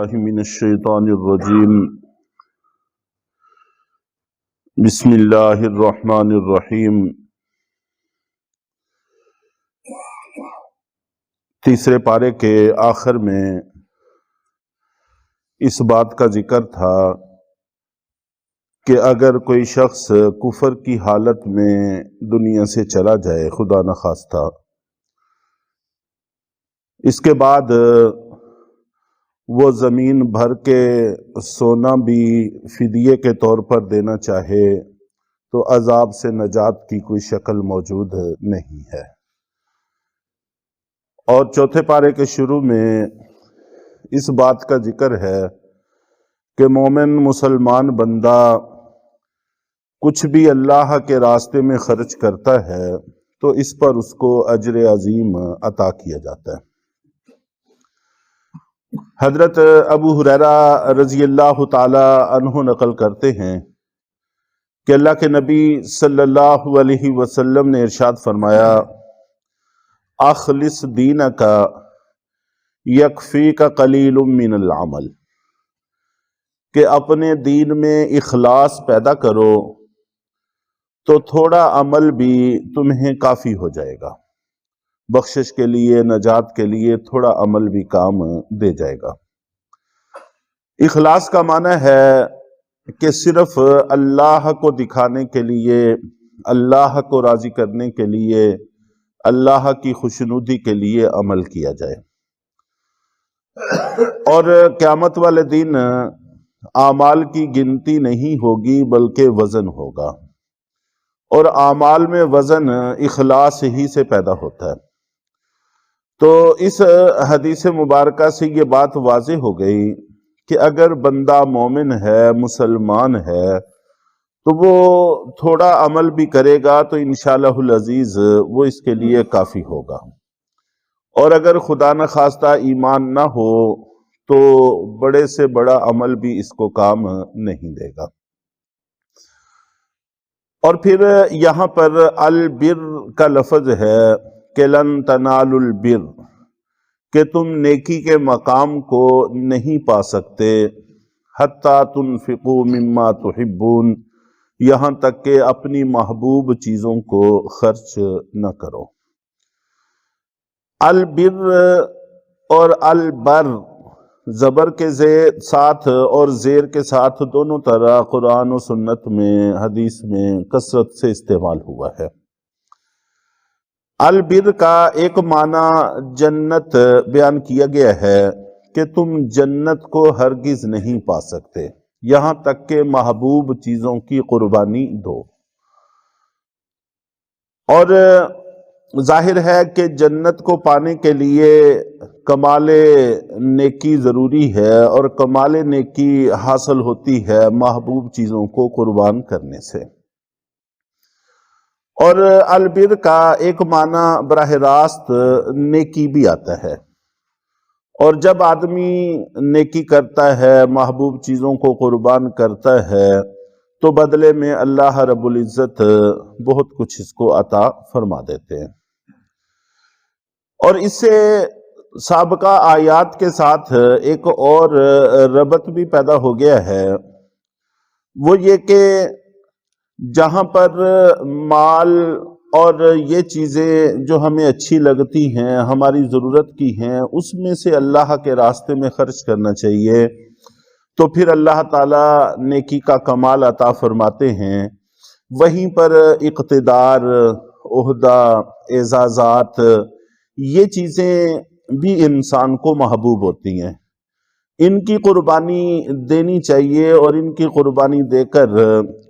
باللہ من الشیطان الرجیم بسم اللہ الرحمن الرحیم۔ تیسرے پارے کے آخر میں اس بات کا ذکر تھا کہ اگر کوئی شخص کفر کی حالت میں دنیا سے چلا جائے خدا نخواستہ، اس کے بعد وہ زمین بھر کے سونا بھی فدیے کے طور پر دینا چاہے تو عذاب سے نجات کی کوئی شکل موجود نہیں ہے۔ اور چوتھے پارے کے شروع میں اس بات کا ذکر ہے کہ مومن مسلمان بندہ کچھ بھی اللہ کے راستے میں خرچ کرتا ہے تو اس پر اس کو اجر عظیم عطا کیا جاتا ہے۔ حضرت ابو ہریرہ رضی اللہ تعالی عنہ نقل کرتے ہیں کہ اللہ کے نبی صلی اللہ علیہ وسلم نے ارشاد فرمایا، اخلص دینک یکفیک قلیل من العمل، کہ اپنے دین میں اخلاص پیدا کرو تو تھوڑا عمل بھی تمہیں کافی ہو جائے گا، بخشش کے لیے، نجات کے لیے تھوڑا عمل بھی کام دے جائے گا۔ اخلاص کا معنی ہے کہ صرف اللہ کو دکھانے کے لیے، اللہ کو راضی کرنے کے لیے، اللہ کی خوشنودی کے لیے عمل کیا جائے۔ اور قیامت والے دن اعمال کی گنتی نہیں ہوگی بلکہ وزن ہوگا، اور اعمال میں وزن اخلاص ہی سے پیدا ہوتا ہے۔ تو اس حدیث مبارکہ سے یہ بات واضح ہو گئی کہ اگر بندہ مومن ہے، مسلمان ہے، تو وہ تھوڑا عمل بھی کرے گا تو انشاءاللہ العزیز وہ اس کے لیے کافی ہوگا، اور اگر خدا نخواستہ ایمان نہ ہو تو بڑے سے بڑا عمل بھی اس کو کام نہیں دے گا۔ اور پھر یہاں پر البر کا لفظ ہے کہ لن تنالوا البر، کہ تم نیکی کے مقام کو نہیں پا سکتے حتی تنفقوا مما تحبون، یہاں تک کہ اپنی محبوب چیزوں کو خرچ نہ کرو۔ البر اور البر زبر کے ساتھ اور زیر کے ساتھ دونوں طرح قرآن و سنت میں، حدیث میں کثرت سے استعمال ہوا ہے۔ البر کا ایک معنی جنت بیان کیا گیا ہے کہ تم جنت کو ہرگز نہیں پا سکتے یہاں تک کہ محبوب چیزوں کی قربانی دو۔ اور ظاہر ہے کہ جنت کو پانے کے لیے کمال نیکی ضروری ہے، اور کمال نیکی حاصل ہوتی ہے محبوب چیزوں کو قربان کرنے سے۔ اور البر کا ایک معنی براہ راست نیکی بھی آتا ہے، اور جب آدمی نیکی کرتا ہے، محبوب چیزوں کو قربان کرتا ہے تو بدلے میں اللہ رب العزت بہت کچھ اس کو عطا فرما دیتے ہیں۔ اور اس سے سابقہ آیات کے ساتھ ایک اور ربط بھی پیدا ہو گیا ہے، وہ یہ کہ جہاں پر مال اور یہ چیزیں جو ہمیں اچھی لگتی ہیں، ہماری ضرورت کی ہیں، اس میں سے اللہ کے راستے میں خرچ کرنا چاہیے، تو پھر اللہ تعالیٰ نیکی کا کمال عطا فرماتے ہیں۔ وہیں پر اقتدار، عہدہ، اعزازات، یہ چیزیں بھی انسان کو محبوب ہوتی ہیں، ان کی قربانی دینی چاہیے، اور ان کی قربانی دے کر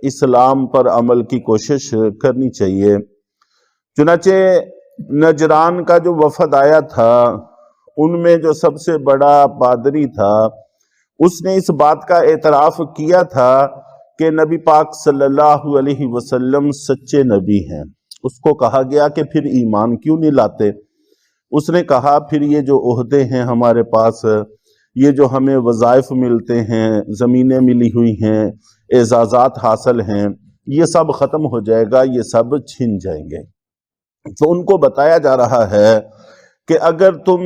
اسلام پر عمل کی کوشش کرنی چاہیے۔ چنانچہ نجران کا جو وفد آیا تھا، ان میں جو سب سے بڑا پادری تھا، اس نے اس بات کا اعتراف کیا تھا کہ نبی پاک صلی اللہ علیہ وسلم سچے نبی ہیں۔ اس کو کہا گیا کہ پھر ایمان کیوں نہیں لاتے؟ اس نے کہا پھر یہ جو عہدے ہیں ہمارے پاس، یہ جو ہمیں وظائف ملتے ہیں، زمینیں ملی ہوئی ہیں، اعزازات حاصل ہیں، یہ سب ختم ہو جائے گا، یہ سب چھن جائیں گے۔ تو ان کو بتایا جا رہا ہے کہ اگر تم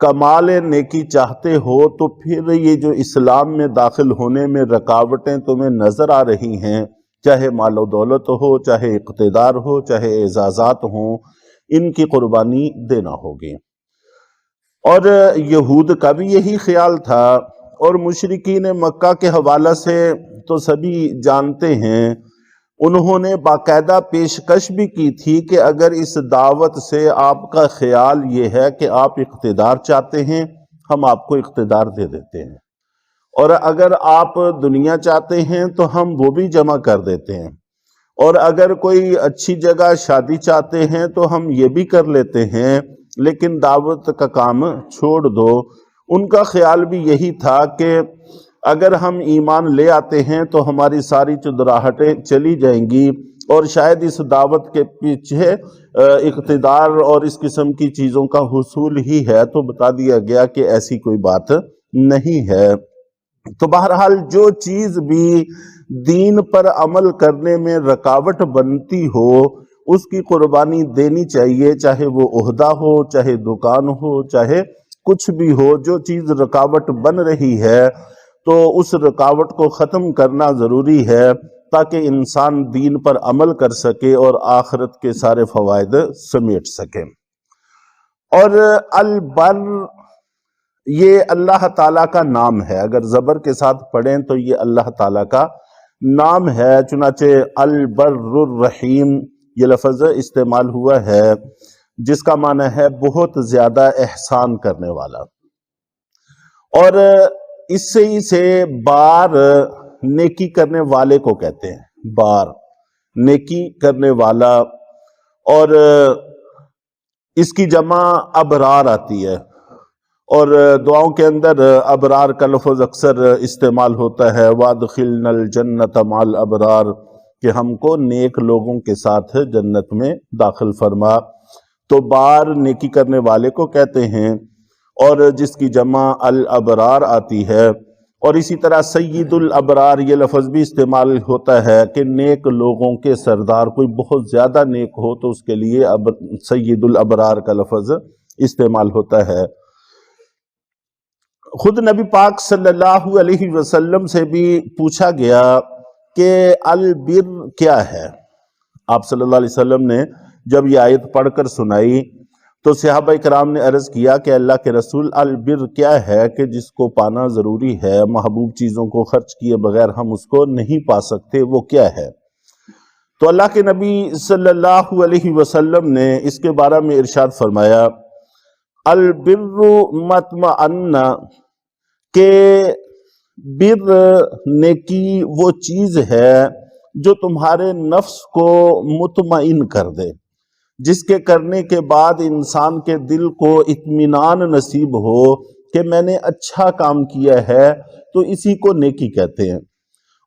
کمال نیکی چاہتے ہو تو پھر یہ جو اسلام میں داخل ہونے میں رکاوٹیں تمہیں نظر آ رہی ہیں، چاہے مال و دولت ہو، چاہے اقتدار ہو، چاہے اعزازات ہوں، ان کی قربانی دینا ہوگی۔ اور یہود کا بھی یہی خیال تھا، اور مشرکین مکہ کے حوالہ سے تو سبھی جانتے ہیں، انہوں نے باقاعدہ پیشکش بھی کی تھی کہ اگر اس دعوت سے آپ کا خیال یہ ہے کہ آپ اقتدار چاہتے ہیں، ہم آپ کو اقتدار دے دیتے ہیں، اور اگر آپ دنیا چاہتے ہیں تو ہم وہ بھی جمع کر دیتے ہیں، اور اگر کوئی اچھی جگہ شادی چاہتے ہیں تو ہم یہ بھی کر لیتے ہیں، لیکن دعوت کا کام چھوڑ دو۔ ان کا خیال بھی یہی تھا کہ اگر ہم ایمان لے آتے ہیں تو ہماری ساری چدراہٹیں چلی جائیں گی، اور شاید اس دعوت کے پیچھے اقتدار اور اس قسم کی چیزوں کا حصول ہی ہے۔ تو بتا دیا گیا کہ ایسی کوئی بات نہیں ہے۔ تو بہرحال جو چیز بھی دین پر عمل کرنے میں رکاوٹ بنتی ہو اس کی قربانی دینی چاہیے، چاہے وہ عہدہ ہو، چاہے دکان ہو، چاہے کچھ بھی ہو۔ جو چیز رکاوٹ بن رہی ہے تو اس رکاوٹ کو ختم کرنا ضروری ہے تاکہ انسان دین پر عمل کر سکے اور آخرت کے سارے فوائد سمیٹ سکے۔ اور البر یہ اللہ تعالیٰ کا نام ہے، اگر زبر کے ساتھ پڑھیں تو یہ اللہ تعالیٰ کا نام ہے، چنانچہ البر الرحیم یہ لفظ استعمال ہوا ہے جس کا معنی ہے بہت زیادہ احسان کرنے والا۔ اور اس سے بار نیکی کرنے والے کو کہتے ہیں، بار نیکی کرنے والا، اور اس کی جمع ابرار آتی ہے، اور دعاؤں کے اندر ابرار کا لفظ اکثر استعمال ہوتا ہے، وَادْخِلْنَا الْجَنَّةَ مَعَ الْأَبْرَارِ، کہ ہم کو نیک لوگوں کے ساتھ جنت میں داخل فرما۔ تو بار نیکی کرنے والے کو کہتے ہیں، اور جس کی جمع الابرار آتی ہے۔ اور اسی طرح سید الابرار یہ لفظ بھی استعمال ہوتا ہے کہ نیک لوگوں کے سردار، کوئی بہت زیادہ نیک ہو تو اس کے لیے سید الابرار کا لفظ استعمال ہوتا ہے۔ خود نبی پاک صلی اللہ علیہ وسلم سے بھی پوچھا گیا کہ البر کیا ہے۔ آپ صلی اللہ علیہ وسلم نے جب یہ آیت پڑھ کر سنائی تو صحابہ کرام نے عرض کیا کہ اللہ کے رسول، البر کیا ہے کہ جس کو پانا ضروری ہے، محبوب چیزوں کو خرچ کیے بغیر ہم اس کو نہیں پا سکتے، وہ کیا ہے؟ تو اللہ کے نبی صلی اللہ علیہ وسلم نے اس کے بارے میں ارشاد فرمایا، البر مطمئن، کہ بر نیکی وہ چیز ہے جو تمہارے نفس کو مطمئن کر دے، جس کے کرنے کے بعد انسان کے دل کو اطمینان نصیب ہو کہ میں نے اچھا کام کیا ہے، تو اسی کو نیکی کہتے ہیں۔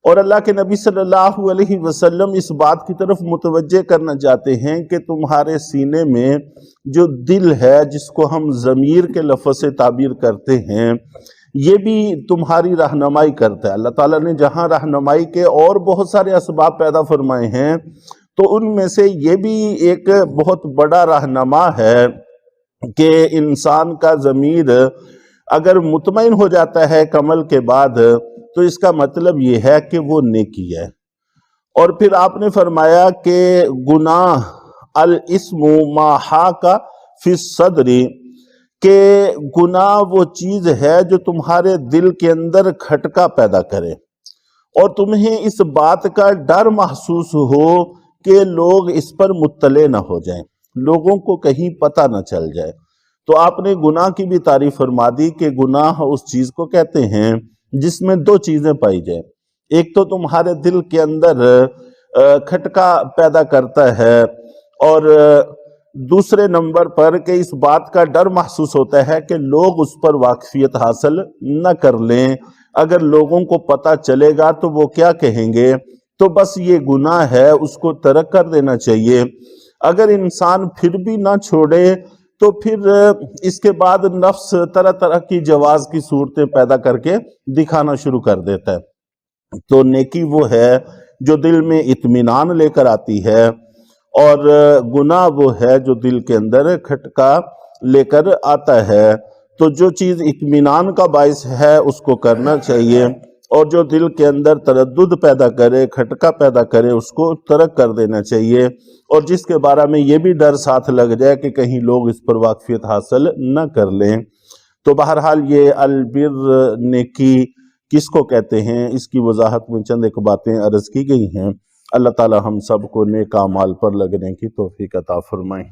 اور اللہ کے نبی صلی اللہ علیہ وسلم اس بات کی طرف متوجہ کرنا چاہتے ہیں کہ تمہارے سینے میں جو دل ہے، جس کو ہم ضمیر کے لفظ سے تعبیر کرتے ہیں، یہ بھی تمہاری رہنمائی کرتا ہے۔ اللہ تعالیٰ نے جہاں رہنمائی کے اور بہت سارے اسباب پیدا فرمائے ہیں، تو ان میں سے یہ بھی ایک بہت بڑا رہنما ہے کہ انسان کا ضمیر اگر مطمئن ہو جاتا ہے کمل کے بعد، تو اس کا مطلب یہ ہے کہ وہ نیکی ہے۔ اور پھر آپ نے فرمایا کہ گناہ الاسم ما حاک فی الصدر، کہ گناہ وہ چیز ہے جو تمہارے دل کے اندر کھٹکا پیدا کرے، اور تمہیں اس بات کا ڈر محسوس ہو کہ لوگ اس پر مطلع نہ ہو جائیں، لوگوں کو کہیں پتہ نہ چل جائے۔ تو آپ نے گناہ کی بھی تعریف فرما دی کہ گناہ اس چیز کو کہتے ہیں جس میں دو چیزیں پائی جائیں، ایک تو تمہارے دل کے اندر کھٹکا پیدا کرتا ہے، اور دوسرے نمبر پر کہ اس بات کا ڈر محسوس ہوتا ہے کہ لوگ اس پر واقفیت حاصل نہ کر لیں، اگر لوگوں کو پتہ چلے گا تو وہ کیا کہیں گے، تو بس یہ گناہ ہے، اس کو ترک کر دینا چاہیے۔ اگر انسان پھر بھی نہ چھوڑے تو پھر اس کے بعد نفس طرح طرح کی جواز کی صورتیں پیدا کر کے دکھانا شروع کر دیتا ہے۔ تو نیکی وہ ہے جو دل میں اطمینان لے کر آتی ہے، اور گناہ وہ ہے جو دل کے اندر کھٹکا لے کر آتا ہے۔ تو جو چیز اطمینان کا باعث ہے اس کو کرنا چاہیے، اور جو دل کے اندر تردد پیدا کرے، کھٹکا پیدا کرے، اس کو ترک کر دینا چاہیے، اور جس کے بارے میں یہ بھی ڈر ساتھ لگ جائے کہ کہیں لوگ اس پر واقفیت حاصل نہ کر لیں۔ تو بہرحال یہ البر نیکی کس کو کہتے ہیں، اس کی وضاحت میں چند ایک باتیں عرض کی گئی ہیں۔ اللہ تعالی ہم سب کو نیک اعمال پر لگنے کی توفیق عطا فرمائیں۔